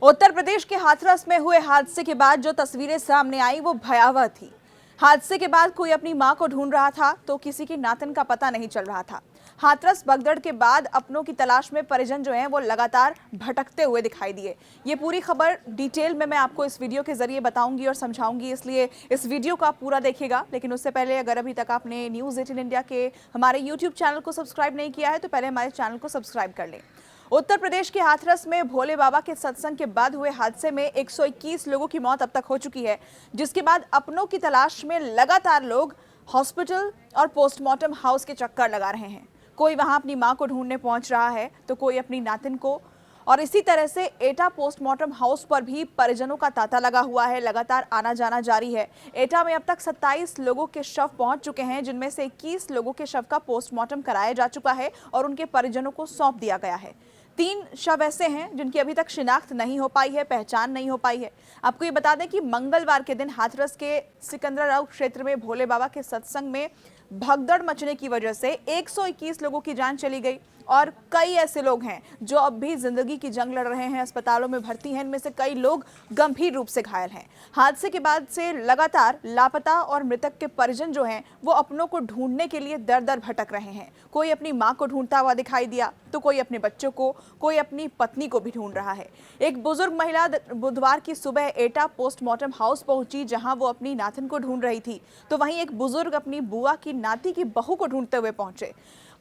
उत्तर प्रदेश के हाथरस में हुए हादसे के बाद जो तस्वीरें सामने आई वो भयावह थी। हादसे के बाद कोई अपनी मां को ढूंढ रहा था तो किसी की नातन का पता नहीं चल रहा था। हाथरस भगदड़ के बाद अपनों की तलाश में परिजन जो हैं वो लगातार भटकते हुए दिखाई दिए। ये पूरी खबर डिटेल में मैं आपको इस वीडियो के जरिए बताऊंगी और समझाऊंगी, इसलिए इस वीडियो को आप पूरा देखिएगा। लेकिन उससे पहले अगर अभी तक आपने न्यूज़18 इंडिया के हमारे यूट्यूब चैनल को सब्सक्राइब नहीं किया है तो पहले हमारे चैनल को सब्सक्राइब कर लें। उत्तर प्रदेश के हाथरस में भोले बाबा के सत्संग के बाद हुए हादसे में 121 लोगों की मौत अब तक हो चुकी है, जिसके बाद अपनों की तलाश में लगातार लोग हॉस्पिटल और पोस्टमार्टम हाउस के चक्कर लगा रहे हैं। कोई वहां अपनी मां को ढूंढने पहुंच रहा है तो कोई अपनी नातिन को, और इसी तरह से एटा पोस्टमार्टम हाउस पर भी परिजनों का तांता लगा हुआ है। लगातार आना जाना जारी है। एटा में अब तक 27 लोगों के शव पहुंच चुके हैं, जिनमें से 21 लोगों के शव का पोस्टमार्टम कराया जा चुका है और उनके परिजनों को सौंप दिया गया है। 3 शव ऐसे हैं जिनकी अभी तक शिनाख्त नहीं हो पाई है, पहचान नहीं हो पाई है। आपको ये बता दें कि मंगलवार के दिन हाथरस के सिकंदराबाद क्षेत्र में भोले बाबा के सत्संग में भगदड़ मचने की वजह से 121 लोगों की जान चली गई और कई ऐसे लोग हैं जो अब भी जिंदगी की जंग लड़ रहे हैं, अस्पतालों में भर्ती हैं। इनमें से कई लोग गंभीर रूप से घायल हैं। हादसे के बाद से लगातार लापता और मृतक के परिजन जो हैं वो अपनों को ढूंढने के लिए दर दर भटक रहे हैं। कोई अपनी मां को ढूंढता हुआ दिखाई दिया तो कोई अपने बच्चों को, कोई अपनी पत्नी को भी ढूंढ रहा है। एक बुजुर्ग महिला बुधवार की सुबह एटा पोस्टमार्टम हाउस पहुंची, जहां वो अपनी नातिन को ढूंढ रही थी, तो वहीं एक बुजुर्ग अपनी बुआ की नाती की बहू को ढूंढते हुए पहुंचे।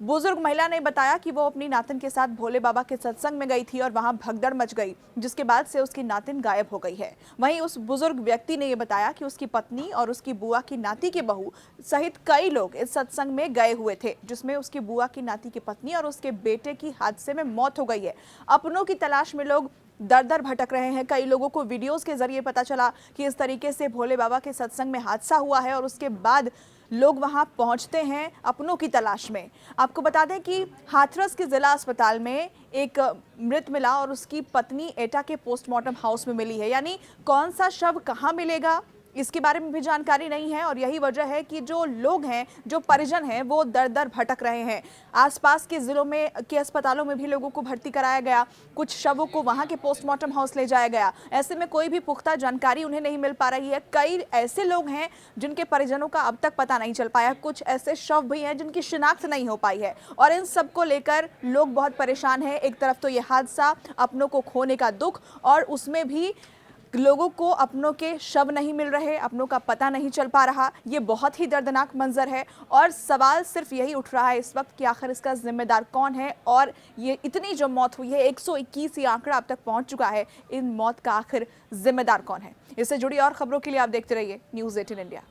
बुजुर्ग महिला ने बताया कि वो अपनी नातिन के साथ भोले बाबा के सत्संग में गई थी और वहां भगदड़ मच गई, जिसके बाद से उसकी नातिन गायब हो गई है। वहीं उस बुजुर्ग व्यक्ति ने यह बताया कि उसकी पत्नी और उसकी बुआ की नाती की बहू सहित कई लोग इस सत्संग में गए हुए थे, जिसमें उसकी बुआ की नाती की पत्नी और उसके बेटे की हादसे में मौत हो गई है। अपनों की तलाश में लोग दर दर भटक रहे हैं। कई लोगों को वीडियोस के जरिए पता चला कि इस तरीके से भोले बाबा के सत्संग में हादसा हुआ है और उसके बाद लोग वहां पहुंचते हैं अपनों की तलाश में। आपको बता दें कि हाथरस के जिला अस्पताल में एक मृत मिला और उसकी पत्नी एटा के पोस्टमार्टम हाउस में मिली है। यानी कौन सा शव कहां मिलेगा इसके बारे में भी जानकारी नहीं है और यही वजह है कि जो लोग हैं, जो परिजन हैं, वो दर दर भटक रहे हैं। आसपास के जिलों में के अस्पतालों में भी लोगों को भर्ती कराया गया, कुछ शवों को वहां के पोस्टमार्टम हाउस ले जाया गया। ऐसे में कोई भी पुख्ता जानकारी उन्हें नहीं मिल पा रही है। कई ऐसे लोग हैं जिनके परिजनों का अब तक पता नहीं चल पाया। कुछ ऐसे शव भी हैं जिनकी शिनाख्त नहीं हो पाई है और इन सबको लेकर लोग बहुत परेशान हैं। एक तरफ तो ये हादसा, अपनों को खोने का दुख, और उसमें भी लोगों को अपनों के शव नहीं मिल रहे, अपनों का पता नहीं चल पा रहा। ये बहुत ही दर्दनाक मंजर है और सवाल सिर्फ यही उठ रहा है इस वक्त कि आखिर इसका जिम्मेदार कौन है और ये इतनी जो मौत हुई है, 121 ये आंकड़ा अब तक पहुंच चुका है, इन मौत का आखिर जिम्मेदार कौन है। इससे जुड़ी और खबरों के लिए आप देखते रहिए न्यूज़18 इंडिया।